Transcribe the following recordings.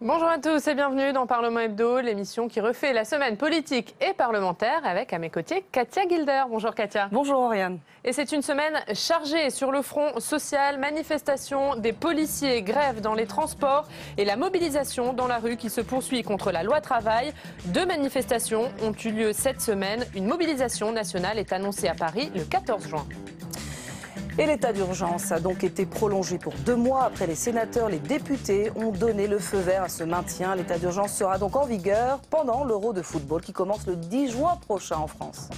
Bonjour à tous et bienvenue dans Parlement Hebdo, l'émission qui refait la semaine politique et parlementaire avec à mes côtés Katia Gilder. Bonjour Katia. Bonjour Oriane. Et c'est une semaine chargée sur le front social, manifestations des policiers, grève dans les transports et la mobilisation dans la rue qui se poursuit contre la loi travail. 2 manifestations ont eu lieu cette semaine. Une mobilisation nationale est annoncée à Paris le 14 juin. Et l'état d'urgence a donc été prolongé pour 2 mois. Après, les sénateurs, les députés ont donné le feu vert à ce maintien. L'état d'urgence sera donc en vigueur pendant l'Euro de football qui commence le 10 juin prochain en France.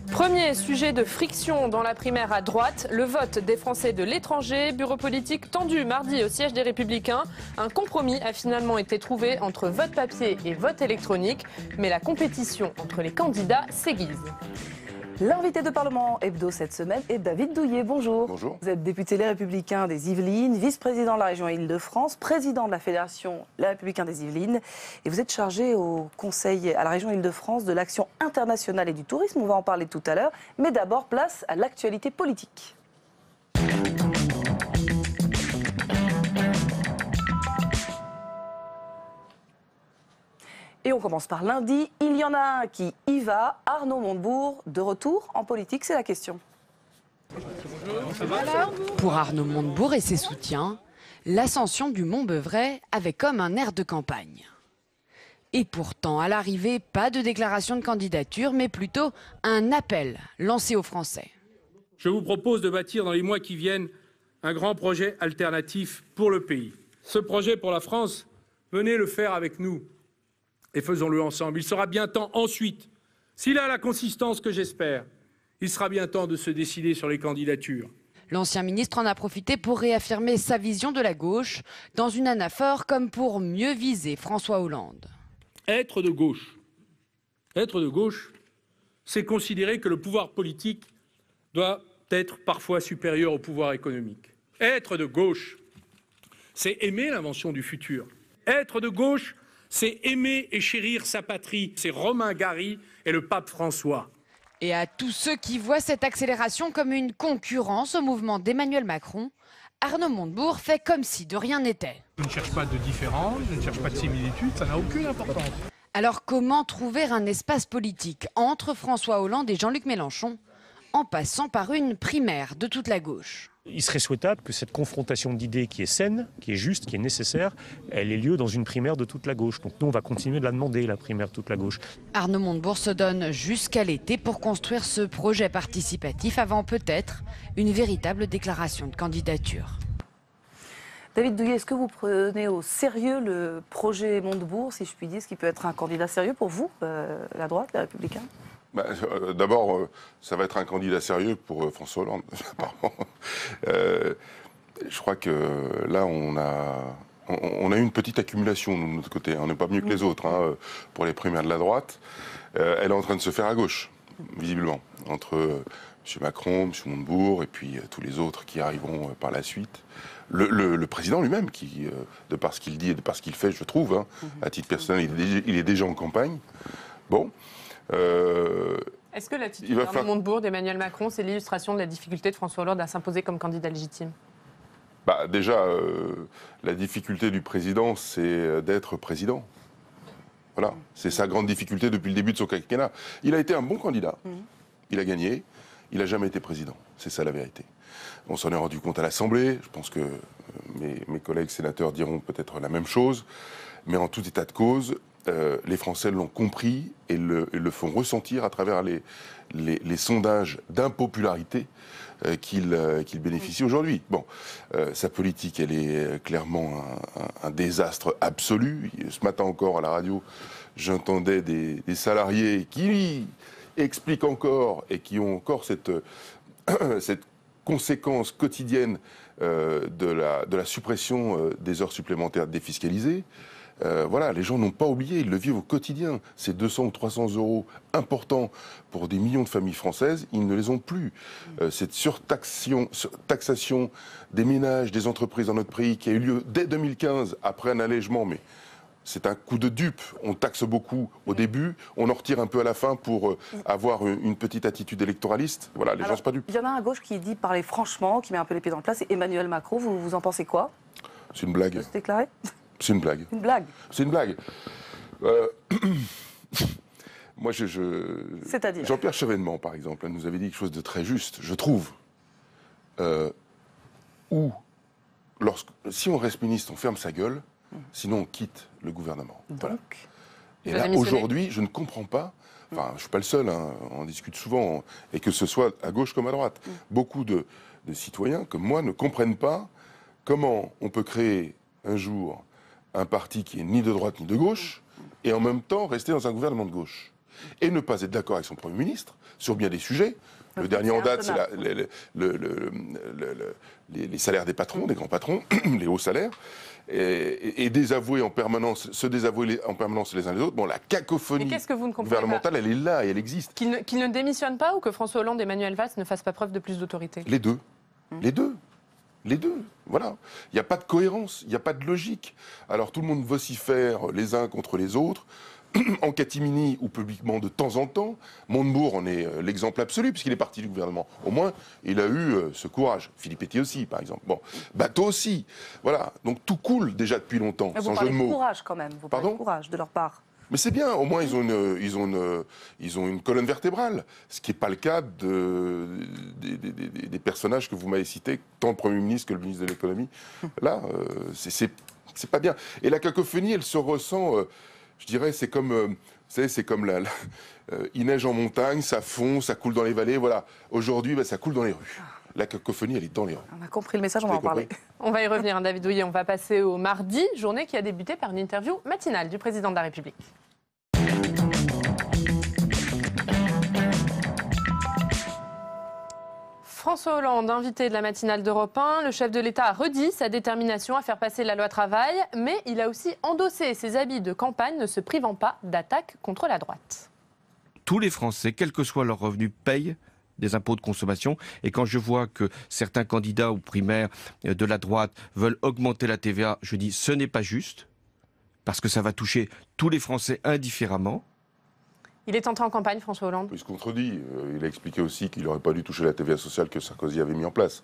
Premier sujet de friction dans la primaire à droite, le vote des Français de l'étranger. Bureau politique tendu mardi au siège des Républicains. Un compromis a finalement été trouvé entre vote papier et vote électronique. Mais la compétition entre les candidats s'aiguise. L'invité de Parlement Hebdo cette semaine est David Douillet. Bonjour. Bonjour. Vous êtes député Les Républicains des Yvelines, vice-président de la région Île-de-France, président de la Fédération Les Républicains des Yvelines. Et vous êtes chargé au Conseil à la région Île-de-France de l'action internationale et du tourisme. On va en parler tout à l'heure. Mais d'abord, place à l'actualité politique. Et on commence par lundi. Il y en a un qui y va. Arnaud Montebourg, de retour en politique, c'est la question. Pour Arnaud Montebourg et ses soutiens, l'ascension du Mont-Beuvray avait comme un air de campagne. Et pourtant, à l'arrivée, pas de déclaration de candidature, mais plutôt un appel lancé aux Français. Je vous propose de bâtir dans les mois qui viennent un grand projet alternatif pour le pays. Ce projet pour la France, venez le faire avec nous. Et faisons-le ensemble. Il sera bien temps ensuite, s'il a la consistance que j'espère, il sera bien temps de se décider sur les candidatures. L'ancien ministre en a profité pour réaffirmer sa vision de la gauche dans une anaphore comme pour mieux viser François Hollande. Être de gauche, c'est considérer que le pouvoir politique doit être parfois supérieur au pouvoir économique. Être de gauche, c'est aimer l'invention du futur. Être de gauche, c'est aimer et chérir sa patrie. C'est Romain Gary et le pape François. Et à tous ceux qui voient cette accélération comme une concurrence au mouvement d'Emmanuel Macron, Arnaud Montebourg fait comme si de rien n'était. Je ne cherche pas de différence, je ne cherche pas de similitude, ça n'a aucune importance. Alors comment trouver un espace politique entre François Hollande et Jean-Luc Mélenchon, en passant par une primaire de toute la gauche ? Il serait souhaitable que cette confrontation d'idées qui est saine, qui est juste, qui est nécessaire, elle ait lieu dans une primaire de toute la gauche. Donc nous, on va continuer de la demander, la primaire de toute la gauche. Arnaud Montebourg se donne jusqu'à l'été pour construire ce projet participatif avant peut-être une véritable déclaration de candidature. David Douillet, est-ce que vous prenez au sérieux le projet Montebourg, si je puis dire, ce qui peut être un candidat sérieux pour vous, la droite, les Républicains ? D'abord, ça va être un candidat sérieux pour François Hollande, apparemment. Je crois que là, on a eu une petite accumulation de notre côté. On n'est pas mieux que les autres pour les primaires de la droite. Elle est en train de se faire à gauche, visiblement, entre M. Macron, M. Montebourg et puis tous les autres qui arriveront par la suite. Le président lui-même, qui, de par ce qu'il dit et de par ce qu'il fait, je trouve, à titre personnel, il est déjà en campagne. Bon. Est-ce que l'attitude d'Arnaud Montebourg d'Emmanuel Macron, c'est l'illustration de la difficulté de François Hollande à s'imposer comme candidat légitime ? Déjà, la difficulté du président, c'est d'être président. Voilà, c'est sa grande difficulté depuis le début de son quinquennat. Il a été un bon candidat, il a gagné, il n'a jamais été président. C'est ça la vérité. On s'en est rendu compte à l'Assemblée, je pense que mes collègues sénateurs diront peut-être la même chose, mais en tout état de cause, les Français l'ont compris et le font ressentir à travers les sondages d'impopularité qu'il bénéficie aujourd'hui. Bon, sa politique, elle est clairement un désastre absolu. Ce matin encore à la radio, j'entendais des salariés qui expliquent encore et qui ont encore cette conséquence quotidienne de la suppression des heures supplémentaires défiscalisées. Voilà, les gens n'ont pas oublié, ils le vivent au quotidien. Ces 200 ou 300 euros importants pour des millions de familles françaises, ils ne les ont plus. Cette surtaxation des ménages, des entreprises dans notre pays qui a eu lieu dès 2015, après un allègement, mais C'est un coup de dupe. On taxe beaucoup au début, on en retire un peu à la fin pour avoir une petite attitude électoraliste. Voilà, les gens ne sont pas dupes. Il y en a un à gauche qui dit parler franchement, qui met un peu les pieds dans le plat, c'est Emmanuel Macron. Vous en pensez quoi? C'est une blague. Se déclarer? C'est une blague. Une blague? C'est une blague. Moi, C'est-à-dire Jean-Pierre Chevènement, par exemple, nous avait dit quelque chose de très juste, je trouve. Si on reste ministre, on ferme sa gueule, sinon on quitte le gouvernement. Voilà. Et là, aujourd'hui, je ne comprends pas, enfin, je ne suis pas le seul, hein, on discute souvent, et que ce soit à gauche comme à droite. Beaucoup de citoyens, comme moi, ne comprennent pas comment on peut créer un jour un parti qui est ni de droite ni de gauche, et en même temps rester dans un gouvernement de gauche. Et ne pas être d'accord avec son Premier ministre sur bien des sujets. Le dernier en date, c'est les salaires des patrons, des grands patrons, les hauts salaires, et désavouer en permanence, se désavouer en permanence les uns les autres. Bon, la cacophonie gouvernementale, elle est là et elle existe. Qu'il ne démissionne pas ou que François Hollande et Manuel Valls ne fassent pas preuve de plus d'autorité? Les deux. Les deux. Les deux, voilà. Il n'y a pas de cohérence, il n'y a pas de logique. Alors tout le monde vocifère les uns contre les autres, en catimini ou publiquement de temps en temps. Montebourg en est l'exemple absolu, puisqu'il est parti du gouvernement. Au moins, il a eu ce courage. Philippe Etty aussi, par exemple. Bon, Bateau aussi. Voilà. Donc tout coule déjà depuis longtemps, sans jeu de mots. Vous parlez de courage quand même. Vous parlez de courage de leur part. Mais c'est bien, au moins ils ont une colonne vertébrale, ce qui n'est pas le cas des personnages que vous m'avez cités, tant le Premier ministre que le ministre de l'économie. Là, c'est pas bien. Et la cacophonie, elle se ressent, je dirais, c'est comme, vous savez, c'est comme il neige en montagne, ça fond, ça coule dans les vallées, voilà. Aujourd'hui, ça coule dans les rues. La cacophonie, elle est dans les rues. On a compris le message, on va en parler. On va y revenir, hein, David Douillet. On va passer au mardi, journée qui a débuté par une interview matinale du président de la République. François Hollande, invité de la matinale d'Europe 1, le chef de l'État a redit sa détermination à faire passer la loi travail, mais il a aussi endossé ses habits de campagne, ne se privant pas d'attaques contre la droite. Tous les Français, quel que soit leur revenu, payent des impôts de consommation. Et quand je vois que certains candidats aux primaires de la droite veulent augmenter la TVA, je dis ce n'est pas juste, parce que ça va toucher tous les Français indifféremment. Il est entré en campagne, François Hollande. Il se contredit. Il a expliqué aussi qu'il n'aurait pas dû toucher la TVA sociale que Sarkozy avait mis en place.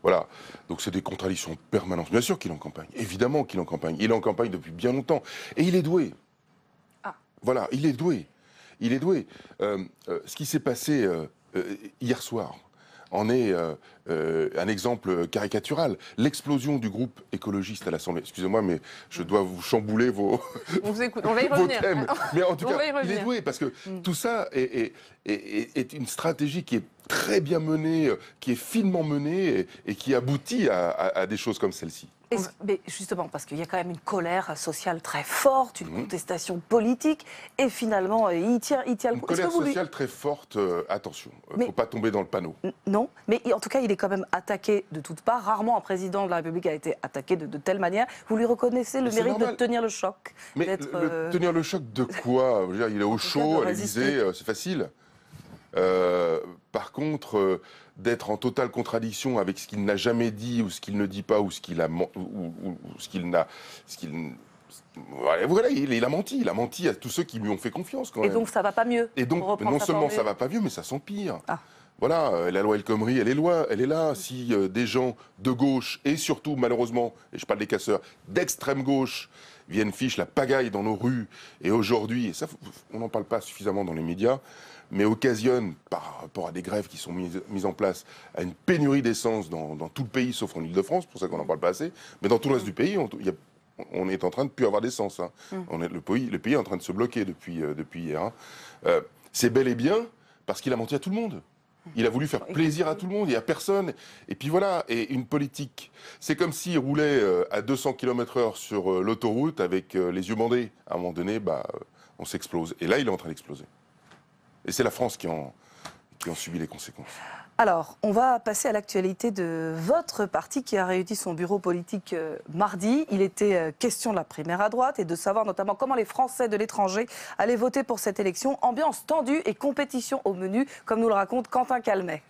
Voilà. Donc c'est des contradictions permanentes. Bien sûr qu'il est en campagne. Évidemment qu'il est en campagne. Il est en campagne depuis bien longtemps. Et il est doué. Voilà, il est doué. Il est doué. Ce qui s'est passé hier soir en est un exemple caricatural. L'explosion du groupe écologiste à l'Assemblée. Excusez-moi, mais je dois vous chambouler vos, on va y revenir. Thèmes. Mais en tout cas, il est doué parce que tout ça est une stratégie qui est très bien menée, qui est finement menée et qui aboutit à des choses comme celle-ci. Mais justement, parce qu'il y a quand même une colère sociale très forte, une contestation politique, et finalement, il tient le coup. Une colère sociale très forte, attention, il ne faut pas tomber dans le panneau. Non, mais en tout cas, il est quand même attaqué de toutes parts. Rarement un président de la République a été attaqué de telle manière. Vous lui reconnaissez le mérite de tenir le choc? Mais tenir le choc de quoi? Je veux dire, il est au chaud, à l'Élysée, c'est facile. Par contre, d'être en totale contradiction avec ce qu'il n'a jamais dit ou ce qu'il ne dit pas ou ce qu'il a voilà, il a menti à tous ceux qui lui ont fait confiance quand même. Et donc ça va pas mieux. Et donc non seulement ça va pas mieux, mais ça s'empire. Voilà, la loi El Khomri, elle est là. Si des gens de gauche et surtout malheureusement, et je parle des casseurs, d'extrême gauche viennent fiche la pagaille dans nos rues et aujourd'hui, et ça on n'en parle pas suffisamment dans les médias, mais occasionne, par rapport à des grèves qui sont mises en place, à une pénurie d'essence dans tout le pays, sauf en Ile-de-France, c'est pour ça qu'on n'en parle pas assez, mais dans tout le reste du pays, on est en train de ne plus avoir d'essence. Hein. Le pays est en train de se bloquer depuis hier. Hein. C'est bel et bien parce qu'il a menti à tout le monde. Il a voulu faire plaisir à tout le monde et à personne. Et puis voilà, et une politique. C'est comme s'il roulait à 200 km/h sur l'autoroute avec les yeux bandés. À un moment donné, on s'explose. Et là, il est en train d'exploser. Et c'est la France qui en subit les conséquences. Alors, on va passer à l'actualité de votre parti qui a réuni son bureau politique mardi. Il était question de la primaire à droite et de savoir notamment comment les Français de l'étranger allaient voter pour cette élection. Ambiance tendue et compétition au menu, comme nous le raconte Quentin Calmet.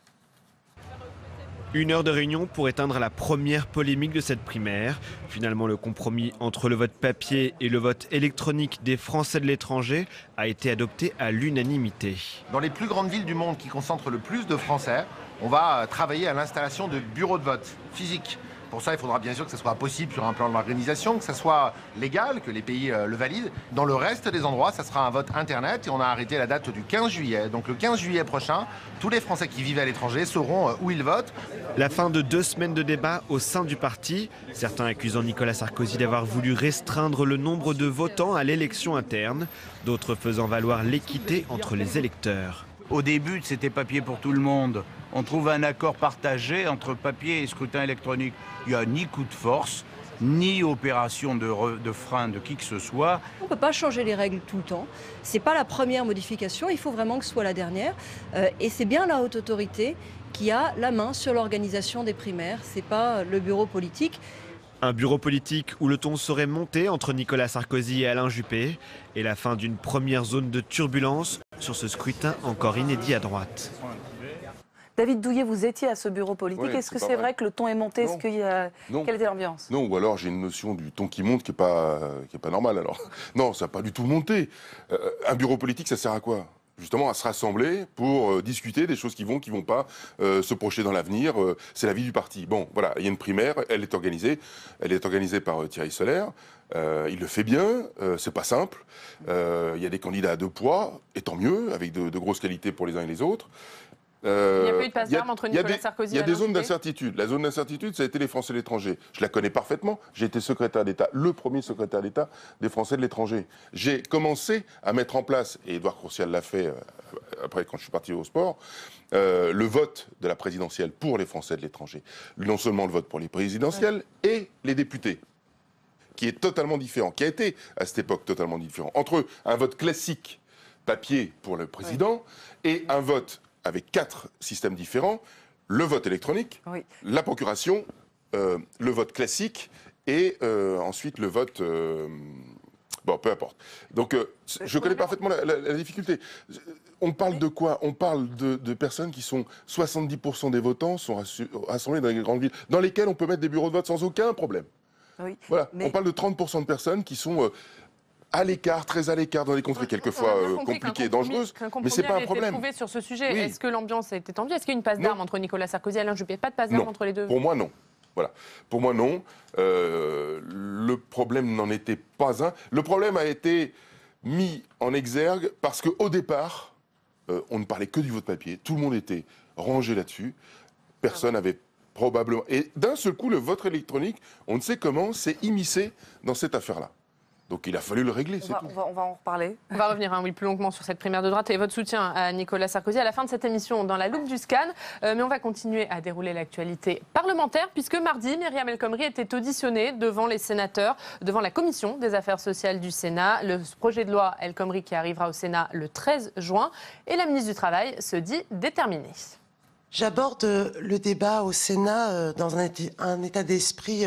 1 heure de réunion pour éteindre la première polémique de cette primaire. Finalement, le compromis entre le vote papier et le vote électronique des Français de l'étranger a été adopté à l'unanimité. Dans les plus grandes villes du monde qui concentrent le plus de Français, on va travailler à l'installation de bureaux de vote physiques. Pour ça, il faudra bien sûr que ça soit possible sur un plan de l'organisation, que ça soit légal, que les pays le valident. Dans le reste des endroits, ça sera un vote Internet et on a arrêté la date du 15 juillet. Donc le 15 juillet prochain, tous les Français qui vivent à l'étranger sauront où ils votent. La fin de 2 semaines de débat au sein du parti, certains accusant Nicolas Sarkozy d'avoir voulu restreindre le nombre de votants à l'élection interne, d'autres faisant valoir l'équité entre les électeurs. Au début, c'était papier pour tout le monde. On trouve un accord partagé entre papier et scrutin électronique. Il n'y a ni coup de force, ni opération de frein de qui que ce soit. On ne peut pas changer les règles tout le temps. Ce n'est pas la première modification, il faut vraiment que ce soit la dernière. Et c'est bien la haute autorité qui a la main sur l'organisation des primaires, ce n'est pas le bureau politique. Un bureau politique où le ton serait monté entre Nicolas Sarkozy et Alain Juppé, et la fin d'une première zone de turbulence sur ce scrutin encore inédit à droite. David Douillet, vous étiez à ce bureau politique. Ouais, Est-ce que c'est vrai que le ton est monté? Est-ce qu'il y a... Quelle était l'ambiance? Non, ou alors j'ai une notion du ton qui monte qui est pas normale. Alors non, ça n'a pas du tout monté. Un bureau politique, ça sert à quoi? Justement à se rassembler pour discuter des choses qui vont pas, se projeter dans l'avenir. C'est la vie du parti. Bon, voilà, il y a une primaire, elle est organisée par Thierry Solère. Il le fait bien, c'est pas simple. Il y a des candidats à 2 poids, et tant mieux, avec de grosses qualités pour les uns et les autres. Il n'y a pas eu de passe d'armes entre Nicolas Sarkozy et Il y a des Alain zones Juppé. d'incertitude. La zone d'incertitude, ça a été les Français de l'étranger. Je la connais parfaitement. J'ai été secrétaire d'État, le premier secrétaire d'État des Français de l'étranger. J'ai commencé à mettre en place, et Édouard Courcial l'a fait après quand je suis parti au sport, le vote de la présidentielle pour les Français de l'étranger. Non seulement le vote pour les présidentielles et les députés, qui est totalement différent, qui a été à cette époque totalement différent. Entre un vote classique papier pour le président et un vote avec 4 systèmes différents, le vote électronique, la procuration, le vote classique et ensuite le vote... bon, peu importe. Donc, je connais parfaitement la difficulté. On parle de quoi? On parle de personnes qui sont... 70% des votants sont rassemblés dans les grandes villes, dans lesquelles on peut mettre des bureaux de vote sans aucun problème. Oui, voilà. On parle de 30% de personnes qui sont... à l'écart, très à l'écart, dans des contrées quelquefois compliquées et dangereuses, mais c'est pas un problème. Trouvé sur ce sujet. Est-ce que l'ambiance a été tendue? Est-ce qu'il y a une passe d'armes entre Nicolas Sarkozy et Alain Juppé? Pas de passe d'armes entre les deux? Pour moi, non. Voilà. Pour moi, non. Le problème n'en était pas un. Le problème a été mis en exergue parce qu'au départ, on ne parlait que du vote papier. Tout le monde était rangé là-dessus. Personne n'avait probablement... Et d'un seul coup, le vote électronique, on ne sait comment, s'est immiscé dans cette affaire-là. Donc il a fallu le régler, c'est tout. On va en reparler. On va revenir plus longuement sur cette primaire de droite et votre soutien à Nicolas Sarkozy à la fin de cette émission dans la loupe du scan. Mais on va continuer à dérouler l'actualité parlementaire puisque mardi, Myriam El Khomri était auditionnée devant les sénateurs, devant la commission des affaires sociales du Sénat. Le projet de loi El Khomri qui arrivera au Sénat le 13 juin et la ministre du Travail se dit déterminée. J'aborde le débat au Sénat dans un état d'esprit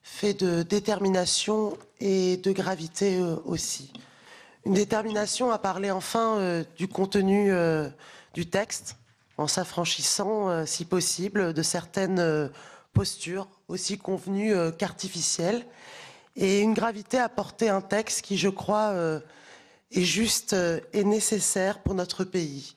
fait de détermination et de gravité aussi. Une détermination à parler enfin du contenu du texte, en s'affranchissant, si possible, de certaines postures aussi convenues qu'artificielles, et une gravité à porter un texte qui, je crois, est juste et nécessaire pour notre pays.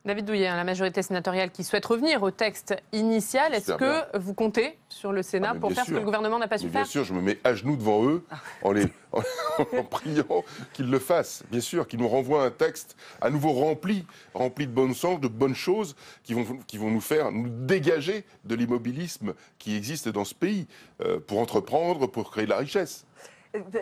David Douillet, la majorité sénatoriale qui souhaite revenir au texte initial, est-ce que vous comptez sur le Sénat pour faire ce que le gouvernement n'a pas su faire? Bien sûr, je me mets à genoux devant eux en priant qu'ils le fassent. Bien sûr, qu'ils nous renvoient un texte à nouveau rempli de bon sens, de bonnes choses qui vont nous dégager de l'immobilisme qui existe dans ce pays pour entreprendre, pour créer de la richesse.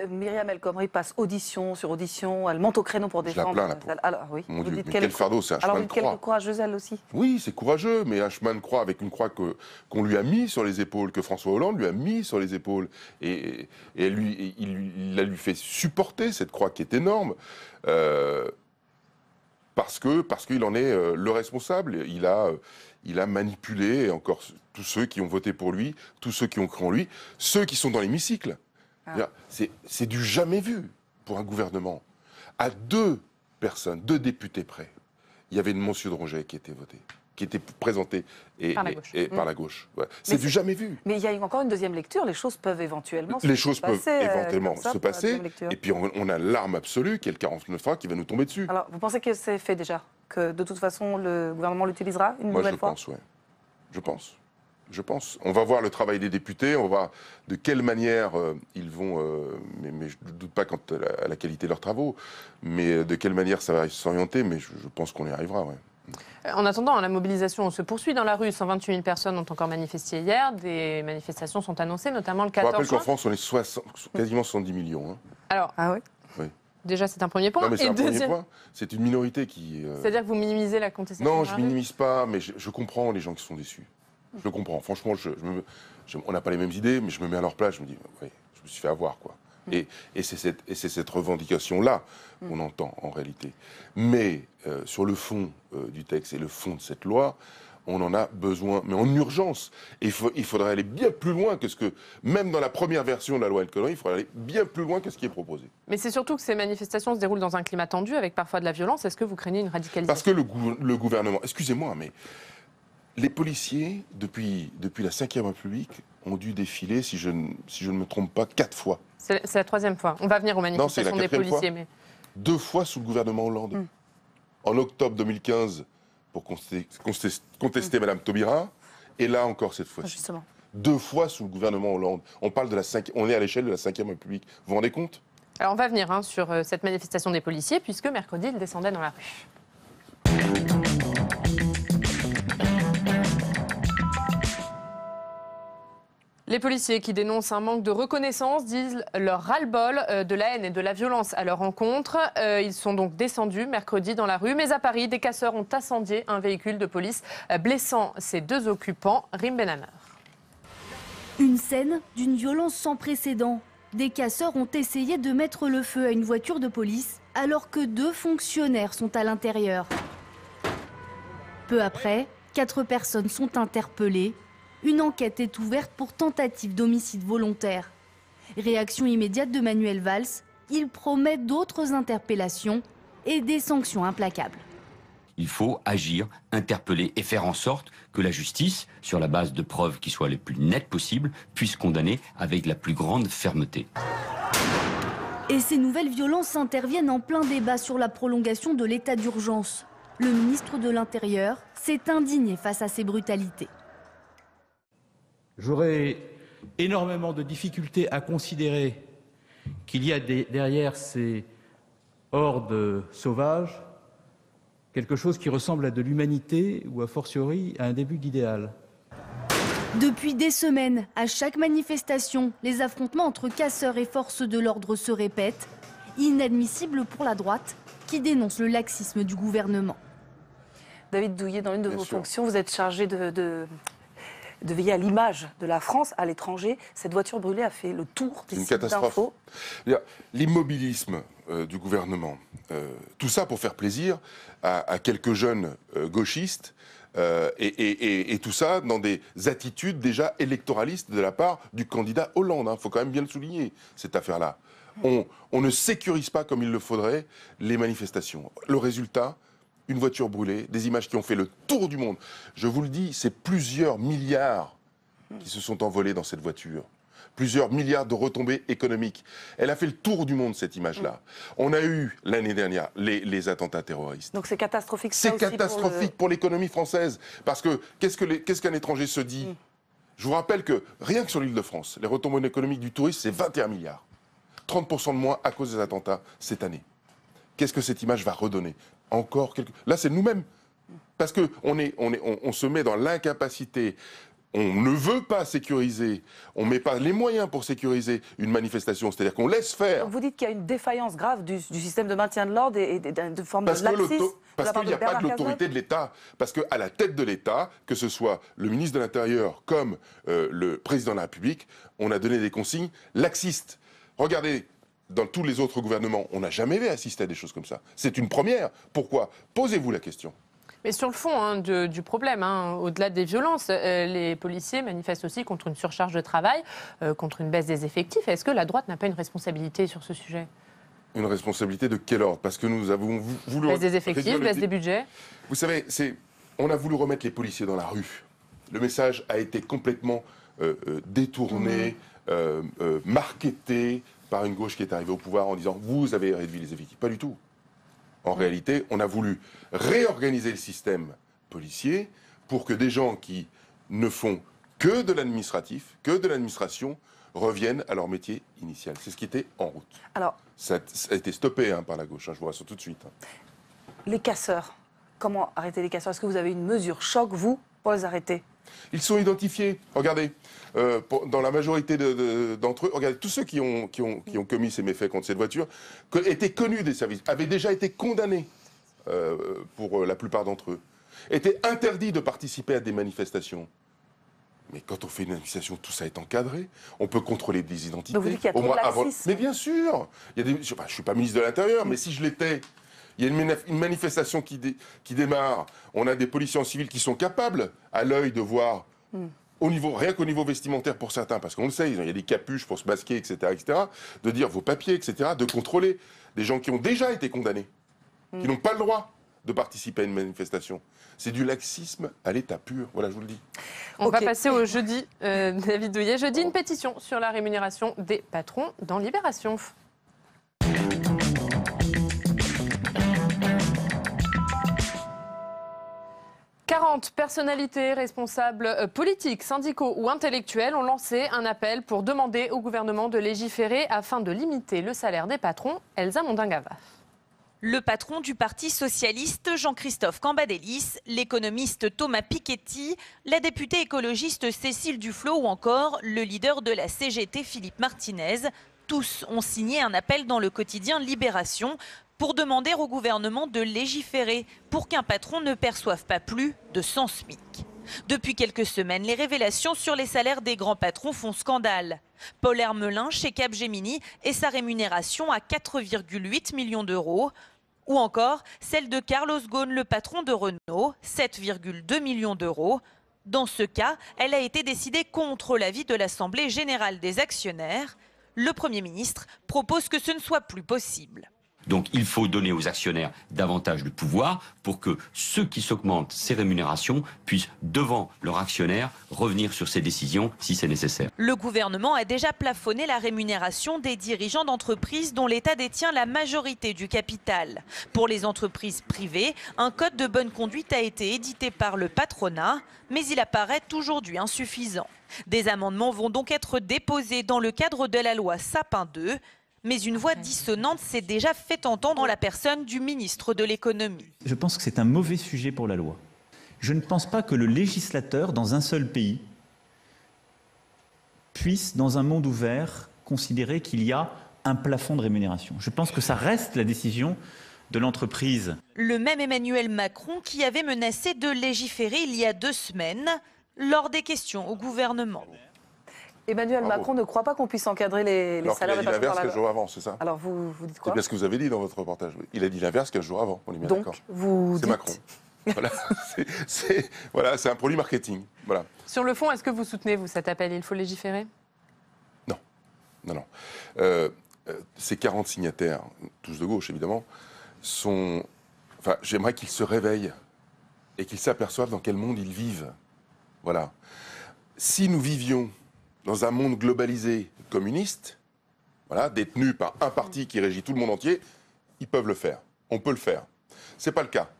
Myriam El Khomri passe audition sur audition, elle monte au créneau pour défendre. Je la plains, là. Alors, oui. Mon Dieu, quel fardeau, c'est un chemin de croix. Alors, quelle courageuse elle aussi. Oui, c'est courageux, mais un chemin de croix avec une croix qu'on lui a mis sur les épaules, que François Hollande lui a mis sur les épaules. Et il lui fait supporter cette croix qui est énorme, parce qu'il en est le responsable. Il a manipulé encore tous ceux qui ont voté pour lui, tous ceux qui ont cru en lui, ceux qui sont dans l'hémicycle. C'est du jamais vu pour un gouvernement. À 2 personnes, 2 députés près, il y avait une motion de rejet qui était votée. qui était présenté par la gauche. par la gauche. Voilà. C'est du jamais vu. Mais il y a encore une deuxième lecture, les choses peuvent éventuellement se passer, et puis on a l'arme absolue, qui est le 49.3, qui va nous tomber dessus. Alors, vous pensez que c'est fait déjà? Que de toute façon, le gouvernement l'utilisera une nouvelle fois? Moi, je pense, oui. Je pense. On va voir le travail des députés, on va voir de quelle manière ils vont, mais je ne doute pas quant à la qualité de leurs travaux, mais de quelle manière ça va s'orienter, mais je pense qu'on y arrivera, ouais. En attendant, la mobilisation se poursuit dans la rue. 128 000 personnes ont encore manifesté hier. Des manifestations sont annoncées, notamment le 14 juin. Je rappelle qu'en France, on est quasiment 70 millions. Hein. Alors, oui. Déjà, c'est un premier point. Non, mais c'est un premier point. C'est une minorité qui... C'est-à-dire que vous minimisez la contestation? Non, je ne minimise pas, mais je comprends les gens qui sont déçus. Je le comprends. Franchement, on n'a pas les mêmes idées, mais je me mets à leur place. Je me dis, oui, je me suis fait avoir, quoi. Et c'est cette revendication-là qu'on entend, en réalité. Mais sur le fond du texte et le fond de cette loi, on en a besoin, mais en urgence. Et il faudrait aller bien plus loin que ce que... Même dans la première version de la loi El Khomri, il faudrait aller bien plus loin que ce qui est proposé. Mais c'est surtout que ces manifestations se déroulent dans un climat tendu, avec parfois de la violence. Est-ce que vous craignez une radicalisation? Parce que le gouvernement... Excusez-moi, mais... Les policiers, depuis la Ve République, ont dû défiler, si je ne me trompe pas, 4 fois. C'est la 3e fois. On va venir aux manifestations des policiers. Mais... 2 fois sous le gouvernement Hollande. En octobre 2015, pour contester Mme Taubira, et là encore cette fois-ci. 2 fois sous le gouvernement Hollande. On est à l'échelle de la Ve République. Vous vous rendez compte? Alors on va venir sur cette manifestation des policiers, puisque mercredi, ils descendaient dans la rue. Les policiers qui dénoncent un manque de reconnaissance disent leur ras-le-bol de la haine et de la violence à leur encontre. Ils sont donc descendus mercredi dans la rue. Mais à Paris, des casseurs ont incendié un véhicule de police, blessant ses 2 occupants. Rim Benhammer. Une scène d'une violence sans précédent. Des casseurs ont essayé de mettre le feu à une voiture de police alors que 2 fonctionnaires sont à l'intérieur. Peu après, 4 personnes sont interpellées. Une enquête est ouverte pour tentative d'homicide volontaire. Réaction immédiate de Manuel Valls, il promet d'autres interpellations et des sanctions implacables. Il faut agir, interpeller et faire en sorte que la justice, sur la base de preuves qui soient les plus nettes possibles, puisse condamner avec la plus grande fermeté. Et ces nouvelles violences interviennent en plein débat sur la prolongation de l'état d'urgence. Le ministre de l'Intérieur s'est indigné face à ces brutalités. J'aurais énormément de difficultés à considérer qu'il y a derrière ces hordes sauvages quelque chose qui ressemble à de l'humanité ou a fortiori à un début d'idéal. Depuis des semaines, à chaque manifestation, les affrontements entre casseurs et forces de l'ordre se répètent. Inadmissible pour la droite qui dénonce le laxisme du gouvernement. David Douillet, dans l'une de vos fonctions, vous êtes chargé de veiller à l'image de la France à l'étranger. Cette voiture brûlée a fait le tour des sites d'info. L'immobilisme du gouvernement, tout ça pour faire plaisir à quelques jeunes gauchistes, et tout ça dans des attitudes déjà électoralistes de la part du candidat Hollande. Il faut quand même bien le souligner, cette affaire-là. On ne sécurise pas comme il le faudrait les manifestations. Le résultat, une voiture brûlée, des images qui ont fait le tour du monde. Je vous le dis, c'est plusieurs milliards qui se sont envolés dans cette voiture. Plusieurs milliards de retombées économiques. Elle a fait le tour du monde, cette image-là. On a eu, l'année dernière, les attentats terroristes. Donc c'est catastrophique. C'est catastrophique pour l'économie française. Parce que qu'est-ce qu'un étranger se dit? Je vous rappelle que, rien que sur l'Île-de-France, les retombées économiques du tourisme, c'est 21 milliards. 30% de moins à cause des attentats cette année. Qu'est-ce que cette image va redonner? Encore quelques... Là, c'est nous-mêmes. Parce qu'on se met dans l'incapacité. On ne veut pas sécuriser. On ne met pas les moyens pour sécuriser une manifestation. C'est-à-dire qu'on laisse faire. Donc vous dites qu'il y a une défaillance grave du système de maintien de l'ordre et de forme de laxisme. Parce qu'il n'y a pas de l'autorité de l'État. Parce qu'à la tête de l'État, que ce soit le ministre de l'Intérieur comme le président de la République, on a donné des consignes laxistes. Regardez. Dans tous les autres gouvernements, on n'a jamais assisté à des choses comme ça. C'est une première. Pourquoi? Posez-vous la question. Mais sur le fond du problème, au-delà des violences, les policiers manifestent aussi contre une surcharge de travail, contre une baisse des effectifs. Est-ce que la droite n'a pas une responsabilité sur ce sujet? Une responsabilité de quel ordre? Parce que nous avons voulu... Baisse des effectifs, baisse des budgets. Vous savez, On a voulu remettre les policiers dans la rue. Le message a été complètement détourné, marketé par une gauche qui est arrivée au pouvoir en disant « vous avez réduit les effectifs ». Pas du tout. En réalité, on a voulu réorganiser le système policier pour que des gens qui ne font que de l'administratif, que de l'administration, reviennent à leur métier initial. C'est ce qui était en route. Alors, ça a été stoppé par la gauche, je vous rassure tout de suite. Les casseurs, comment arrêter les casseurs? Est-ce que vous avez une mesure choc, vous, pour les arrêter? Ils sont identifiés. Regardez, dans la majorité d'entre eux, regardez, tous ceux qui ont commis ces méfaits contre cette voiture étaient connus des services, avaient déjà été condamnés pour la plupart d'entre eux, étaient interdits de participer à des manifestations. Mais quand on fait une manifestation, tout ça est encadré. On peut contrôler des identités. Donc vous dites qu'il y a trop de laxisme. Mais bien sûr, il y a des... je ne suis pas ministre de l'Intérieur, mais si je l'étais, il y a une manifestation qui démarre. On a des policiers en civil qui sont capables, à l'œil, de voir, rien qu'au niveau vestimentaire pour certains, parce qu'on le sait, il y a des capuches pour se masquer, etc., de dire vos papiers, etc., de contrôler des gens qui ont déjà été condamnés, qui n'ont pas le droit de participer à une manifestation. C'est du laxisme à l'état pur, voilà, je vous le dis. On va passer au jeudi, David Douillet. Jeudi, une pétition sur la rémunération des patrons dans Libération. « 40 personnalités, responsables politiques, syndicaux ou intellectuels ont lancé un appel pour demander au gouvernement de légiférer afin de limiter le salaire des patrons. » Elsa Mondingava. Le patron du Parti socialiste, Jean-Christophe Cambadélis, l'économiste Thomas Piketty, la députée écologiste Cécile Duflot ou encore le leader de la CGT, Philippe Martinez, tous ont signé un appel dans le quotidien Libération pour demander au gouvernement de légiférer pour qu'un patron ne perçoive pas plus de 100 SMIC. Depuis quelques semaines, les révélations sur les salaires des grands patrons font scandale. Paul Hermelin, chez Capgemini, et sa rémunération à 4,8 millions d'euros. Ou encore celle de Carlos Ghosn, le patron de Renault, 7,2 millions d'euros. Dans ce cas, elle a été décidée contre l'avis de l'Assemblée générale des actionnaires. Le Premier ministre propose que ce ne soit plus possible. Donc il faut donner aux actionnaires davantage de pouvoir pour que ceux qui s'augmentent ces rémunérations puissent, devant leurs actionnaires, revenir sur ces décisions si c'est nécessaire. Le gouvernement a déjà plafonné la rémunération des dirigeants d'entreprises dont l'État détient la majorité du capital. Pour les entreprises privées, un code de bonne conduite a été édité par le patronat, mais il apparaît aujourd'hui insuffisant. Des amendements vont donc être déposés dans le cadre de la loi Sapin 2. Mais une voix dissonante s'est déjà fait entendre en la personne du ministre de l'économie. Je pense que c'est un mauvais sujet pour la loi. Je ne pense pas que le législateur, dans un seul pays, puisse, dans un monde ouvert, considérer qu'il y a un plafond de rémunération. Je pense que ça reste la décision de l'entreprise. Le même Emmanuel Macron qui avait menacé de légiférer il y a 2 semaines lors des questions au gouvernement. Emmanuel Macron ne croit pas qu'on puisse encadrer les salaires des patrons. Il a dit l'inverse 15 jours avant, c'est ça? Alors vous dites quoi? C'est bien ce que vous avez dit dans votre reportage. Il a dit l'inverse 15 jours avant, on est bien d'accord. Donc vous dites... C'est Macron. Voilà, c'est un produit marketing. Voilà. Sur le fond, est-ce que vous soutenez, vous, cet appel? Il faut légiférer? Non. Ces 40 signataires, tous de gauche évidemment, sont... Enfin, j'aimerais qu'ils se réveillent et qu'ils s'aperçoivent dans quel monde ils vivent. Voilà. Si nous vivions dans un monde globalisé communiste, voilà, détenu par un parti qui régit tout le monde entier, ils peuvent le faire. On peut le faire. C'est pas le cas.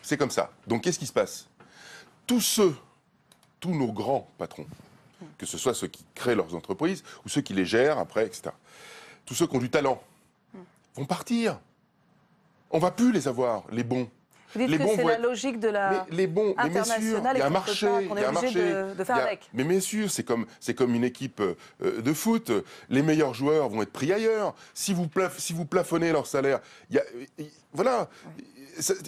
C'est comme ça. Donc qu'est-ce qui se passe? Tous nos grands patrons, que ce soit ceux qui créent leurs entreprises ou ceux qui les gèrent après, etc. Tous ceux qui ont du talent vont partir. On va plus les avoir, les bons. Vous dites que c'est la logique de la internationale il y a un marché, qu'on est obligé de faire avec. Mais bien sûr, c'est comme une équipe de foot. Les meilleurs joueurs vont être pris ailleurs. Si vous plafonnez leur salaire, voilà,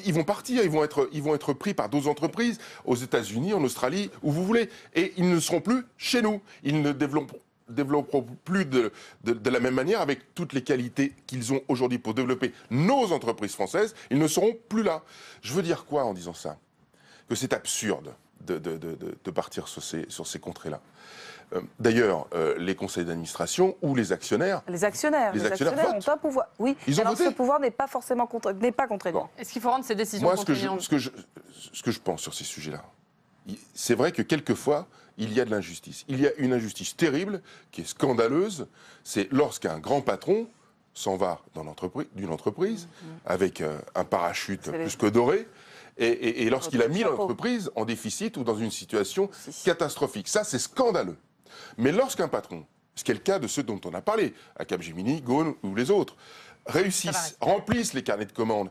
ils vont partir, ils vont être pris par d'autres entreprises, aux États-Unis, en Australie, où vous voulez. Et ils ne seront plus chez nous. Ils ne développeront plus de la même manière avec toutes les qualités qu'ils ont aujourd'hui pour développer nos entreprises françaises. Ils ne seront plus là. Je veux dire quoi en disant ça? Que c'est absurde de partir sur ces contrées-là. D'ailleurs, les conseils d'administration ou les actionnaires... Les actionnaires ont un pouvoir. Oui, ils ont voté. Ce pouvoir n'est pas forcément pas contraignant. Bon. Est-ce qu'il faut rendre ces décisions contraignantes? Ce que je pense sur ces sujets-là, c'est vrai que quelquefois, il y a de l'injustice. Il y a une injustice terrible, qui est scandaleuse, c'est lorsqu'un grand patron s'en va d'une entreprise avec un parachute plus que doré, et lorsqu'il a mis l'entreprise en déficit ou dans une situation catastrophique. Ça, c'est scandaleux. Mais lorsqu'un patron, ce qui est le cas de ceux dont on a parlé, à Capgemini, Ghosn ou les autres, réussissent, remplissent les carnets de commandes,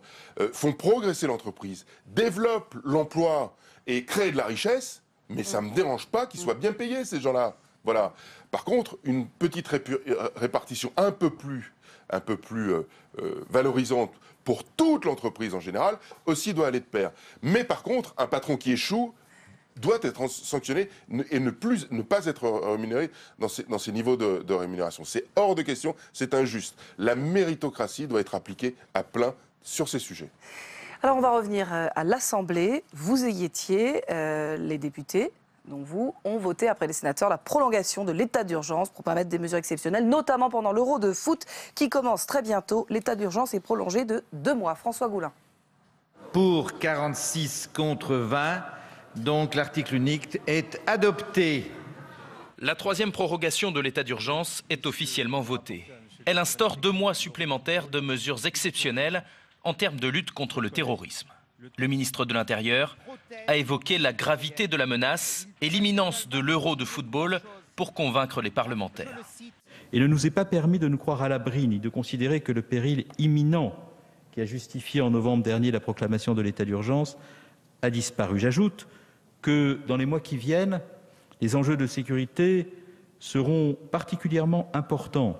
font progresser l'entreprise, développent l'emploi et créent de la richesse, mais ça ne me dérange pas qu'ils soient bien payés, ces gens-là. Voilà. Par contre, une petite répartition un peu plus valorisante pour toute l'entreprise en général, aussi doit aller de pair. Mais par contre, un patron qui échoue doit être sanctionné et ne pas être rémunéré dans ces niveaux de rémunération. C'est hors de question, c'est injuste. La méritocratie doit être appliquée à plein sur ces sujets. Alors on va revenir à l'Assemblée. Vous y étiez, les députés, dont vous, ont voté après les sénateurs la prolongation de l'état d'urgence pour permettre des mesures exceptionnelles, notamment pendant l'Euro de foot qui commence très bientôt. L'état d'urgence est prolongé de 2 mois. François Goulin. Pour 46 contre 20, donc l'article unique est adopté. La 3e prorogation de l'état d'urgence est officiellement votée. Elle instaure 2 mois supplémentaires de mesures exceptionnelles en termes de lutte contre le terrorisme. Le ministre de l'Intérieur a évoqué la gravité de la menace et l'imminence de l'Euro de football pour convaincre les parlementaires. Il ne nous est pas permis de nous croire à l'abri ni de considérer que le péril imminent qui a justifié en novembre dernier la proclamation de l'état d'urgence a disparu. J'ajoute que dans les mois qui viennent, les enjeux de sécurité seront particulièrement importants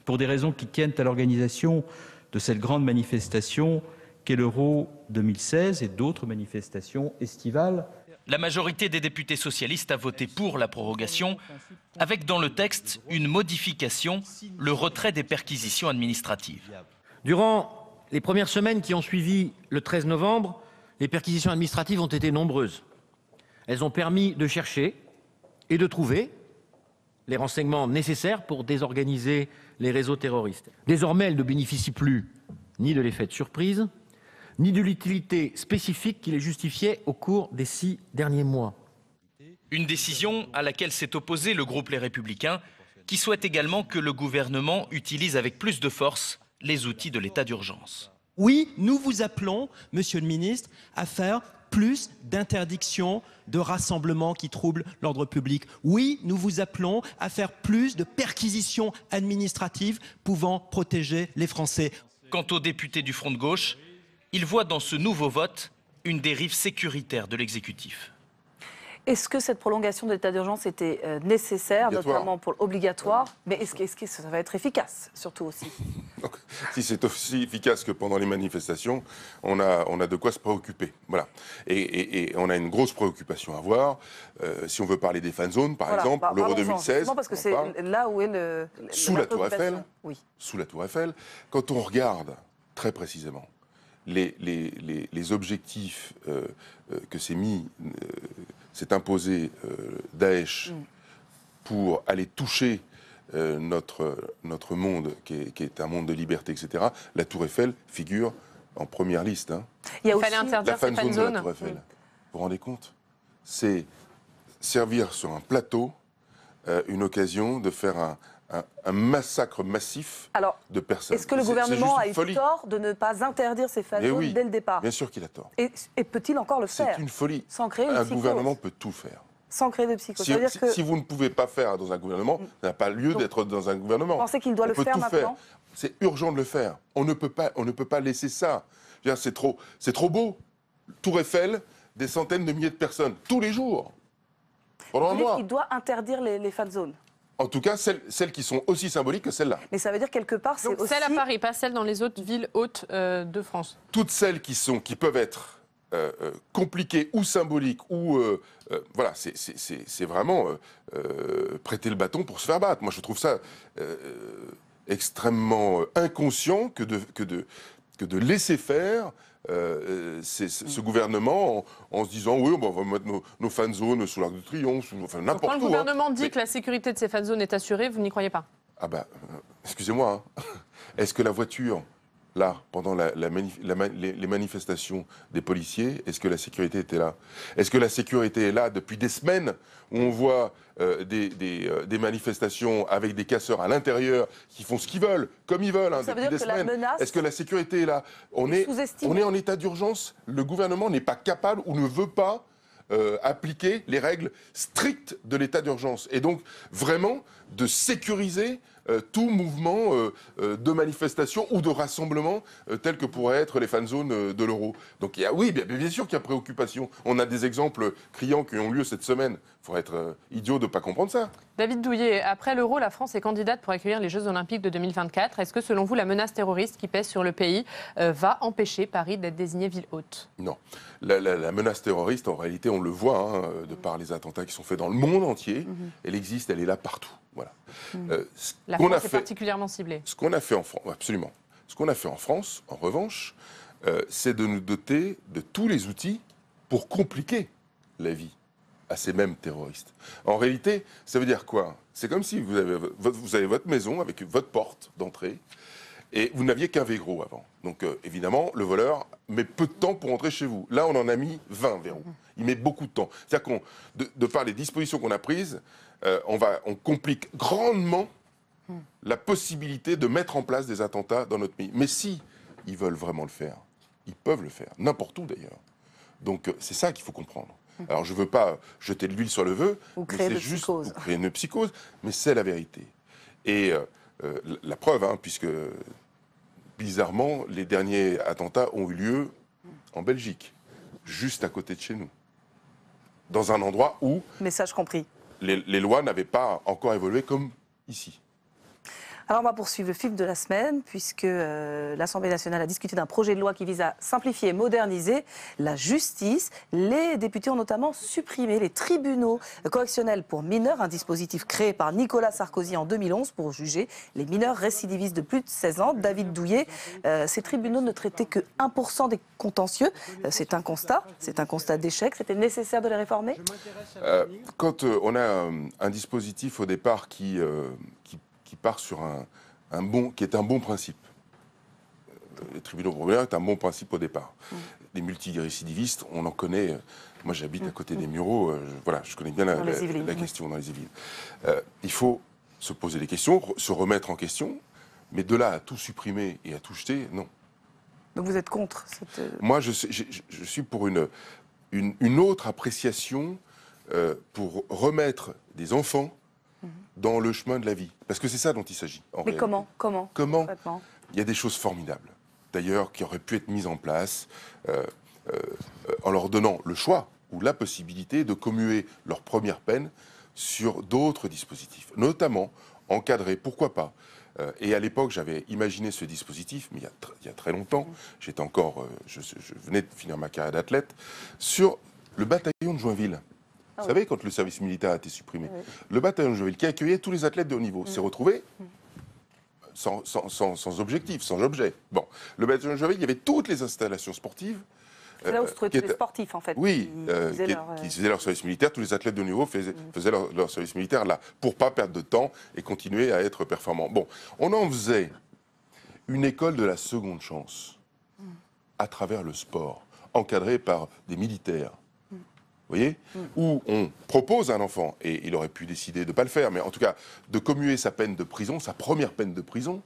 pour des raisons qui tiennent à l'organisation de cette grande manifestation qu'est l'Euro 2016 et d'autres manifestations estivales. La majorité des députés socialistes a voté pour la prorogation, avec dans le texte une modification, le retrait des perquisitions administratives. Durant les premières semaines qui ont suivi le 13 novembre, les perquisitions administratives ont été nombreuses. Elles ont permis de chercher et de trouver les renseignements nécessaires pour désorganiser les réseaux terroristes. Désormais, elles ne bénéficient plus ni de l'effet de surprise, ni de l'utilité spécifique qui les justifiait au cours des 6 derniers mois. Une décision à laquelle s'est opposé le groupe Les Républicains, qui souhaite également que le gouvernement utilise avec plus de force les outils de l'état d'urgence. Oui, nous vous appelons, Monsieur le Ministre, à faire plus d'interdictions de rassemblements qui troublent l'ordre public. Oui, nous vous appelons à faire plus de perquisitions administratives pouvant protéger les Français. Quant aux députés du Front de gauche, ils voient dans ce nouveau vote une dérive sécuritaire de l'exécutif. Est-ce que cette prolongation de l'état d'urgence était nécessaire, notamment pour obligatoire, mais est-ce que ça va être efficace, surtout aussi? Donc, si c'est aussi efficace que pendant les manifestations, on a de quoi se préoccuper. Voilà. Et on a une grosse préoccupation à avoir. Si on veut parler des fan zones, par exemple, l'Euro 2016. Parce que c'est là où est sous la Tour Eiffel. Oui. Sous la Tour Eiffel. Quand on regarde très précisément les objectifs que s'est imposé Daesh pour aller toucher notre monde, qui est un monde de liberté, etc., la Tour Eiffel figure en première liste. Hein. Il fallait interdire la fan zone de la Tour Eiffel. Vous vous rendez compte? C'est servir sur un plateau une occasion de faire un massacre massif de personnes. Est-ce que le gouvernement a eu tort de ne pas interdire ces fan zones dès le départ? Bien sûr qu'il a tort. Et peut-il encore le faire? C'est une folie. Sans créer une un psychose. Gouvernement peut tout faire. Sans créer de psychose. Si vous ne pouvez pas faire dans un gouvernement, ça n'a pas lieu d'être dans un gouvernement. Vous pensez qu'il doit le faire maintenant? C'est urgent de le faire. On ne peut pas laisser ça. C'est trop beau. Tour Eiffel, des centaines de milliers de personnes, tous les jours. Pendant un mois. Il doit interdire les fan zones. En tout cas, celles qui sont aussi symboliques que celles-là. Mais ça veut dire quelque part, c'est aussi... Celles à Paris, pas celles dans les autres villes hautes de France. Toutes celles qui peuvent être compliquées ou symboliques, ou... voilà, c'est vraiment prêter le bâton pour se faire battre. Moi, je trouve ça extrêmement inconscient que que de laisser faire ce gouvernement en se disant oui, on va mettre nos fan zones sous l'Arc de Triomphe, enfin n'importe où. Quand le gouvernement dit que la sécurité de ces fan zones est assurée, vous n'y croyez pas? Ah bah, excusez-moi, hein. Est-ce que la voiture, là, pendant les manifestations des policiers, est-ce que la sécurité était là? Est-ce que la sécurité est là depuis des semaines où on voit des manifestations avec des casseurs à l'intérieur qui font ce qu'ils veulent, comme ils veulent, hein, depuis des semaines? Est-ce que la sécurité est là? On est en état d'urgence. Le gouvernement n'est pas capable ou ne veut pas appliquer les règles strictes de l'état d'urgence. Et donc, vraiment, de sécuriser tout mouvement de manifestation ou de rassemblement tel que pourraient être les fan zones de l'euro. Donc, oui, bien sûr qu'il y a préoccupation. On a des exemples criants qui ont lieu cette semaine. Il faudrait être idiot de ne pas comprendre ça. David Douillet, après l'euro, la France est candidate pour accueillir les Jeux Olympiques de 2024. Est-ce que, selon vous, la menace terroriste qui pèse sur le pays va empêcher Paris d'être désignée ville hôte? Non. La menace terroriste, en réalité, on le voit, hein, de par les attentats qui sont faits dans le monde entier. Elle existe, elle est là partout. Voilà. La France est particulièrement ciblée. Ce qu'on a fait en France, absolument. Ce qu'on a fait en France, en revanche, c'est de nous doter de tous les outils pour compliquer la vie à ces mêmes terroristes. En réalité, ça veut dire quoi? C'est comme si vous avez votre maison avec votre porte d'entrée et vous n'aviez qu'un verrou avant. Donc évidemment, le voleur met peu de temps pour entrer chez vous. Là, on en a mis 20 verrous. Il met beaucoup de temps. C'est-à-dire de par les dispositions qu'on a prises, on complique grandement la possibilité de mettre en place des attentats dans notre pays. Mais si ils veulent vraiment le faire, ils peuvent le faire, n'importe où d'ailleurs. Donc c'est ça qu'il faut comprendre. Alors je ne veux pas jeter de l'huile sur le feu, ou créer une psychose, mais c'est la vérité. Et la preuve, hein, puisque bizarrement, les derniers attentats ont eu lieu en Belgique, juste à côté de chez nous, dans un endroit où... Message compris. Les lois n'avaient pas encore évolué comme ici. Alors on va poursuivre le film de la semaine, puisque l'Assemblée nationale a discuté d'un projet de loi qui vise à simplifier et moderniser la justice. Les députés ont notamment supprimé les tribunaux correctionnels pour mineurs, un dispositif créé par Nicolas Sarkozy en 2011 pour juger les mineurs récidivistes de plus de 16 ans. David Douillet, ces tribunaux ne traitaient que 1% des contentieux. C'est un constat d'échec. C'était nécessaire de les réformer? Quand on a un dispositif au départ qui part sur qui est un bon principe. Les tribunaux populaires est un bon principe au départ. Les multirécidivistes, on en connaît. Moi, j'habite à côté des Mureaux. Voilà, je connais bien la question dans les Yvelines. Il faut se poser des questions, se remettre en question, mais de là à tout supprimer et à tout jeter, non. Donc vous êtes contre cette... Moi, je suis pour une autre appréciation pour remettre des enfants dans le chemin de la vie. Parce que c'est ça dont il s'agit. Mais comment Il y a des choses formidables, d'ailleurs, qui auraient pu être mises en place en leur donnant le choix ou la possibilité de commuer leur première peine sur d'autres dispositifs, notamment encadrer, pourquoi pas. Et à l'époque, j'avais imaginé ce dispositif, mais il y a très longtemps, j'étais encore, je venais de finir ma carrière d'athlète, sur le bataillon de Joinville. Vous savez, quand le service militaire a été supprimé, le bataillon de Joinville, qui accueillait tous les athlètes de haut niveau, s'est retrouvé sans objectif, sans objet. Bon, le bataillon de Joinville, il y avait toutes les installations sportives. C'est là où se trouvaient tous les sportifs, en fait. Oui, qui faisaient leur service militaire. Tous les athlètes de haut niveau faisaient leur service militaire là, pour ne pas perdre de temps et continuer à être performants. Bon, on en faisait une école de la seconde chance à travers le sport, encadrée par des militaires. Vous voyez, où on propose à un enfant, et il aurait pu décider de ne pas le faire, mais en tout cas de commuer sa peine de prison, sa première peine de prison,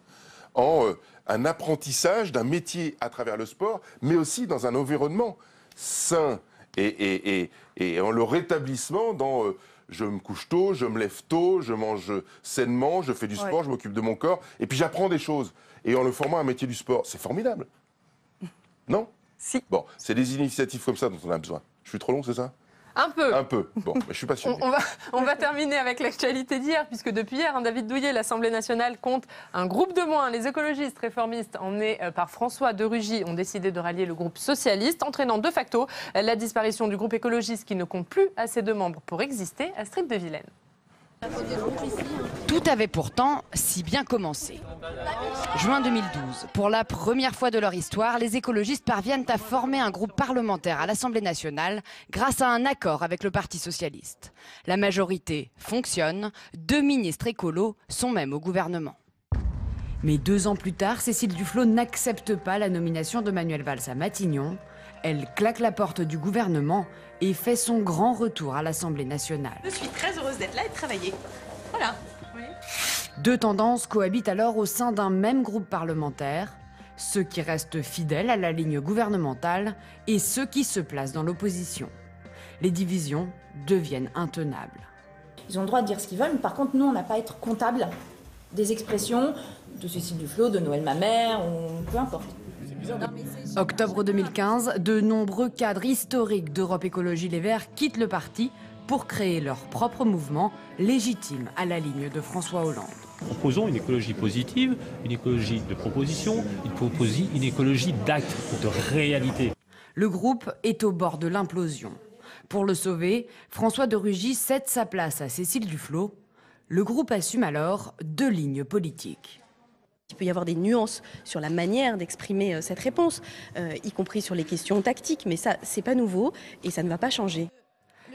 en un apprentissage d'un métier à travers le sport, mais aussi dans un environnement sain et en le rétablissement dans je me couche tôt, je me lève tôt, je mange sainement, je fais du sport, je m'occupe de mon corps, et puis j'apprends des choses. Et en le formant un métier du sport, c'est formidable. Non? Si. Bon, c'est des initiatives comme ça dont on a besoin. Je suis trop long, c'est ça? Un peu. Un peu. Bon, mais je suis passionné. On va terminer avec l'actualité d'hier, puisque depuis hier, David Douillet, l'Assemblée nationale compte un groupe de moins. Les écologistes réformistes, emmenés par François de Rugy, ont décidé de rallier le groupe socialiste, entraînant de facto la disparition du groupe écologiste qui ne compte plus assez de membres pour exister. Astrid de Vilaine. Tout avait pourtant si bien commencé. Juin 2012, pour la première fois de leur histoire, les écologistes parviennent à former un groupe parlementaire à l'Assemblée nationale grâce à un accord avec le Parti socialiste. La majorité fonctionne, 2 ministres écolos sont même au gouvernement. Mais 2 ans plus tard, Cécile Duflot n'accepte pas la nomination de Manuel Valls à Matignon. Elle claque la porte du gouvernement et fait son grand retour à l'Assemblée nationale. Je suis très heureuse d'être là et de travailler. Voilà. Oui. 2 tendances cohabitent alors au sein d'un même groupe parlementaire, ceux qui restent fidèles à la ligne gouvernementale et ceux qui se placent dans l'opposition. Les divisions deviennent intenables. Ils ont le droit de dire ce qu'ils veulent, mais par contre, nous, on n'a pas à être comptable des expressions de Cécile Duflot, de Noël Mamère, ou peu importe. Octobre 2015, de nombreux cadres historiques d'Europe Écologie Les Verts quittent le parti pour créer leur propre mouvement légitime à la ligne de François Hollande. Nous proposons une écologie positive, une écologie de proposition, une écologie d'actes, de réalité. Le groupe est au bord de l'implosion. Pour le sauver, François de Rugy cède sa place à Cécile Duflot. Le groupe assume alors 2 lignes politiques. Il peut y avoir des nuances sur la manière d'exprimer cette réponse, y compris sur les questions tactiques, mais ça, c'est pas nouveau et ça ne va pas changer.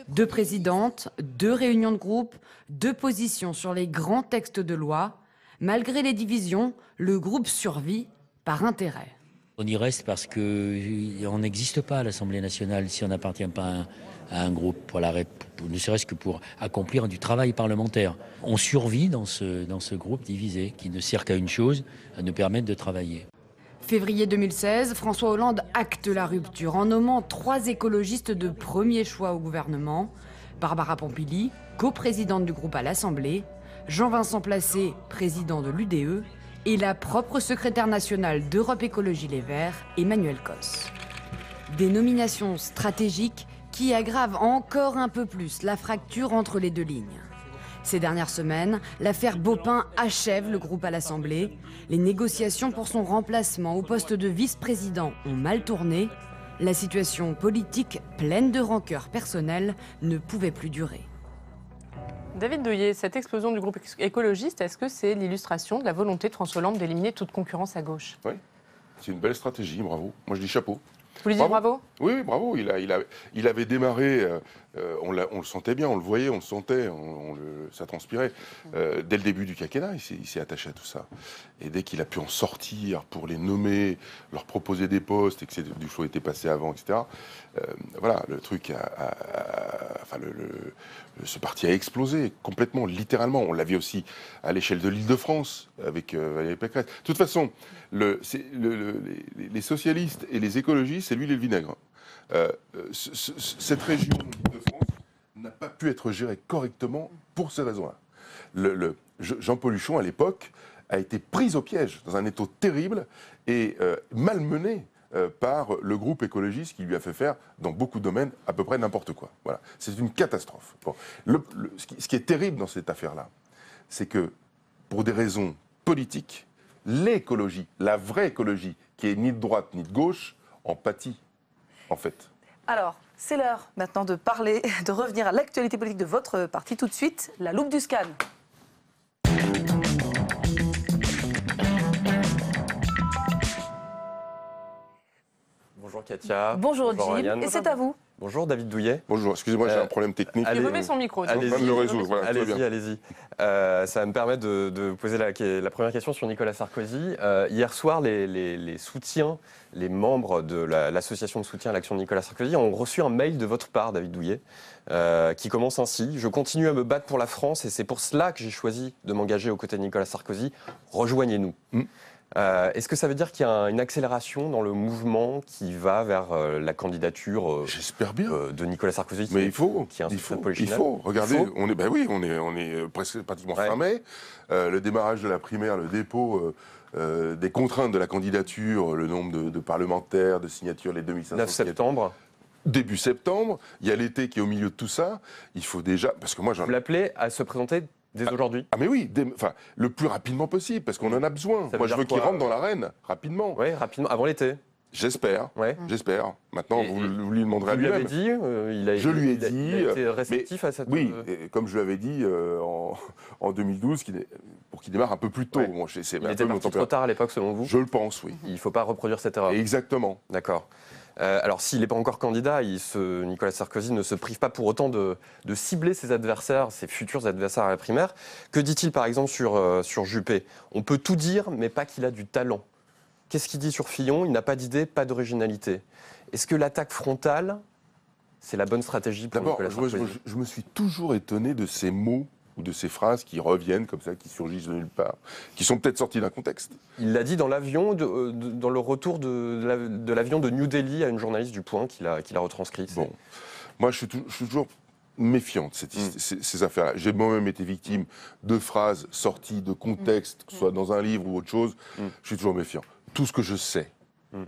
2 présidentes, 2 réunions de groupe, 2 positions sur les grands textes de loi. Malgré les divisions, le groupe survit par intérêt. On y reste parce qu'on n'existe pas à l'Assemblée nationale si on n'appartient pas à un groupe, ne serait-ce que pour accomplir du travail parlementaire. On survit dans ce groupe divisé qui ne sert qu'à une chose, à nous permettre de travailler. Février 2016, François Hollande acte la rupture en nommant 3 écologistes de premier choix au gouvernement. Barbara Pompili, coprésidente du groupe à l'Assemblée, Jean-Vincent Placé, président de l'UDE, et la propre secrétaire nationale d'Europe Écologie Les Verts, Emmanuel Cos. Des nominations stratégiques qui aggravent encore un peu plus la fracture entre les 2 lignes. Ces dernières semaines, l'affaire Baupin achève le groupe à l'Assemblée. Les négociations pour son remplacement au poste de vice-président ont mal tourné. La situation politique, pleine de rancœur personnelle, ne pouvait plus durer. David Douillet, cette explosion du groupe écologiste, est-ce que c'est l'illustration de la volonté de François Hollande d'éliminer toute concurrence à gauche? Oui, c'est une belle stratégie, bravo. Moi je dis chapeau. Vous lui dites bravo? Oui, bravo. Il avait démarré, on le sentait bien, on le voyait, on le sentait, ça transpirait. Dès le début du quinquennat, il s'est attaché à tout ça. Et dès qu'il a pu en sortir pour les nommer, leur proposer des postes, et que Duflot était passé avant, etc., voilà, le truc ce parti a explosé complètement, littéralement. On l'a vu aussi à l'échelle de l'Île-de-France avec Valérie Pécresse. De toute façon, les socialistes et les écologistes, c'est l'huile et le vinaigre. Cette région d'Île-de-France n'a pas pu être gérée correctement pour ces raisons-là. Jean-Paul Huchon, à l'époque, a été pris au piège dans un étau terrible et malmené par le groupe écologiste qui lui a fait faire, dans beaucoup de domaines, à peu près n'importe quoi. Voilà. C'est une catastrophe. Bon. Ce qui est terrible dans cette affaire-là, c'est que, pour des raisons politiques, l'écologie, la vraie écologie, qui est ni de droite ni de gauche, en pâtit, en fait. Alors, c'est l'heure maintenant de parler, de revenir à l'actualité politique de votre parti. Tout de suite, la loupe du scan. Bonjour Katia. Bonjour Jim, et c'est à vous. Bonjour David Douillet. Bonjour, excusez-moi, j'ai un problème technique. Il remet son micro. Allez-y, le réseau, voilà, allez-y. Ça va me permettre de vous poser la première question sur Nicolas Sarkozy. Hier soir, les soutiens, les membres de l'association de soutien à l'action de Nicolas Sarkozy ont reçu un mail de votre part, David Douillet, qui commence ainsi. « Je continue à me battre pour la France et c'est pour cela que j'ai choisi de m'engager aux côtés de Nicolas Sarkozy. Rejoignez-nous. Est-ce que ça veut dire qu'il y a une accélération dans le mouvement qui va vers la candidature de Nicolas Sarkozy? Mais il faut. Regardez, on est presque pratiquement fin mai. Le démarrage de la primaire, le dépôt des contraintes de la candidature, le nombre de parlementaires, de signatures, les 2500 9 septembre. Début septembre. Il y a l'été qui est au milieu de tout ça. Il faut déjà... Parce que moi, vous l'appelez à se présenter dès aujourd'hui? Ah mais oui, le plus rapidement possible, parce qu'on en a besoin. Moi je veux qu'il rentre dans l'arène, rapidement. Oui, rapidement, avant l'été. J'espère, j'espère. Maintenant, vous lui demanderez à lui-même. Vous lui avez dit Je lui ai dit. Il a été réceptif à cette... Oui, comme je lui avais dit en 2012, pour qu'il démarre un peu plus tôt. Ouais. Bon, il était parti trop tard à l'époque, selon vous? Je le pense, oui. Il ne faut pas reproduire cette erreur. Exactement. D'accord. Alors, s'il n'est pas encore candidat, Nicolas Sarkozy ne se prive pas pour autant de cibler ses adversaires, ses futurs adversaires à la primaire. Que dit-il, par exemple, sur Juppé? On peut tout dire, mais pas qu'il a du talent. Qu'est-ce qu'il dit sur Fillon? Il n'a pas d'idée, pas d'originalité. Est-ce que l'attaque frontale, c'est la bonne stratégie pour Nicolas Sarkozy? D'abord, je me suis toujours étonné de ces mots ou de ces phrases qui reviennent comme ça, qui surgissent de nulle part, qui sont peut-être sorties d'un contexte. Il l'a dit dans l'avion, dans le retour de l'avion de New Delhi à une journaliste du Point qu'il a retranscrit. Bon, moi je suis toujours méfiant de ces affaires-là. J'ai moi-même été victime de phrases sorties de contexte, que ce soit dans un livre ou autre chose. Je suis toujours méfiant. Tout ce que je sais,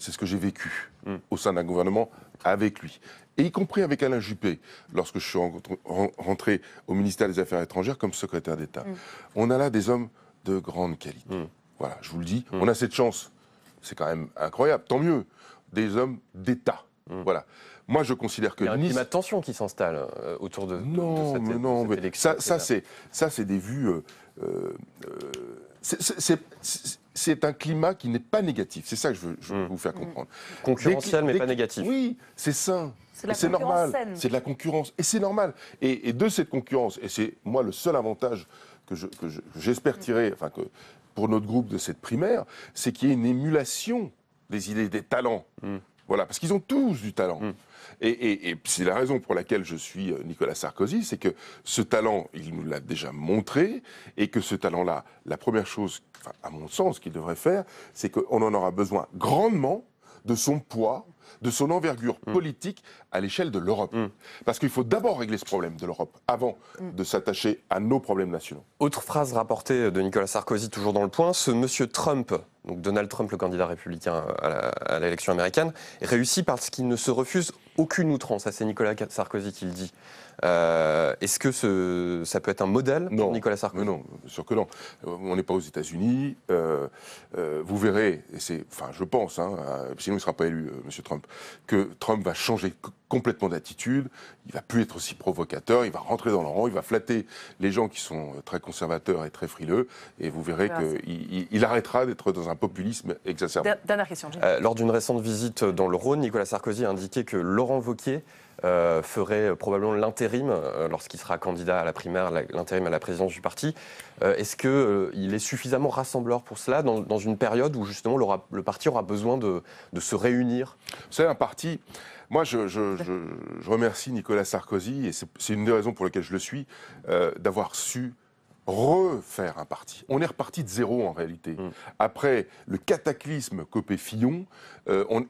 c'est ce que j'ai vécu au sein d'un gouvernement avec lui. Et y compris avec Alain Juppé, lorsque je suis rentré au ministère des Affaires étrangères comme secrétaire d'État. On a là des hommes de grande qualité. Voilà, je vous le dis, on a cette chance. C'est quand même incroyable, tant mieux. Des hommes d'État. Voilà. Moi, je considère que il y a un climat de tension qui s'installe autour de cette élection. Ça, c'est des vues... c'est un climat qui n'est pas négatif. C'est ça que je veux vous faire comprendre. Concurrentiel, mais pas négatif. Oui, c'est sain. C'est normal. C'est de la concurrence. Et c'est normal. Et de cette concurrence, et c'est moi le seul avantage que j'espère tirer pour notre groupe de cette primaire, c'est qu'il y ait une émulation des idées, des talents. Voilà, parce qu'ils ont tous du talent. Et c'est la raison pour laquelle je suis Nicolas Sarkozy, c'est que ce talent, il nous l'a déjà montré, et que ce talent-là, la première chose, à mon sens, qu'il devrait faire, c'est qu'on en aura besoin grandement de son poids, de son envergure politique à l'échelle de l'Europe. Parce qu'il faut d'abord régler ce problème de l'Europe, avant de s'attacher à nos problèmes nationaux. Autre phrase rapportée de Nicolas Sarkozy, toujours dans le Point, ce monsieur Trump, donc Donald Trump, le candidat républicain à l'élection américaine, réussit parce qu'il ne se refuse aucune outrance. Ça, c'est Nicolas Sarkozy qui le dit. Est-ce que ça peut être un modèle pour Nicolas Sarkozy? Non, bien sûr que non. On n'est pas aux États-Unis. Vous verrez, et je pense, sinon il ne sera pas élu, M. Trump, que Trump va changer complètement d'attitude. Il ne va plus être aussi provocateur. Il va rentrer dans le rang. Il va flatter les gens qui sont très conservateurs et très frileux. Et vous verrez qu'il arrêtera d'être dans un populisme exacerbé. Dernière question. Lors d'une récente visite dans le Rhône, Nicolas Sarkozy a indiqué que Laurent Wauquiez ferait probablement l'intérim lorsqu'il sera candidat à la primaire, l'intérim à la présidence du parti. Est-ce qu'il est suffisamment rassembleur pour cela dans une période où justement le parti aura besoin de se réunir? Vous savez, un parti... Moi, je remercie Nicolas Sarkozy, et c'est une des raisons pour lesquelles je le suis, d'avoir su refaire un parti. On est reparti de zéro en réalité. Après le cataclysme Copé-Fillon,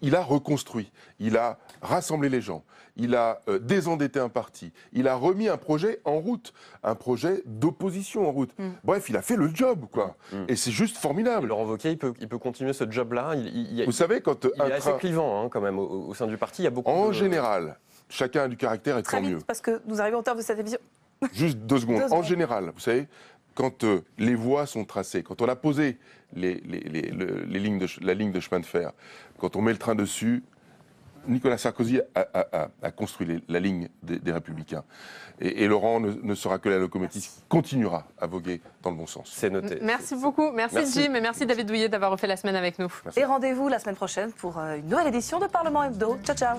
il a reconstruit, il a rassemblé les gens, il a désendetté un parti, il a remis un projet en route, un projet d'opposition en route. Bref, il a fait le job, quoi. Et c'est juste formidable. Laurent Wauquiez, il peut continuer ce job-là. Vous savez, quand il est assez clivant quand même au sein du parti. Il y a beaucoup. En général, chacun a du caractère et tant mieux. Parce que nous arrivons au terme de cette émission. Juste 2 secondes. En général, vous savez, quand les voies sont tracées, quand on a posé la ligne de chemin de fer, quand on met le train dessus, Nicolas Sarkozy a construit la ligne des Républicains. Et Laurent ne sera que la locomotive, continuera à voguer dans le bon sens. C'est noté. Merci beaucoup. Merci Jim et merci David Douillet d'avoir refait la semaine avec nous. Merci. Et rendez-vous la semaine prochaine pour une nouvelle édition de Parlement Hebdo. Ciao, ciao.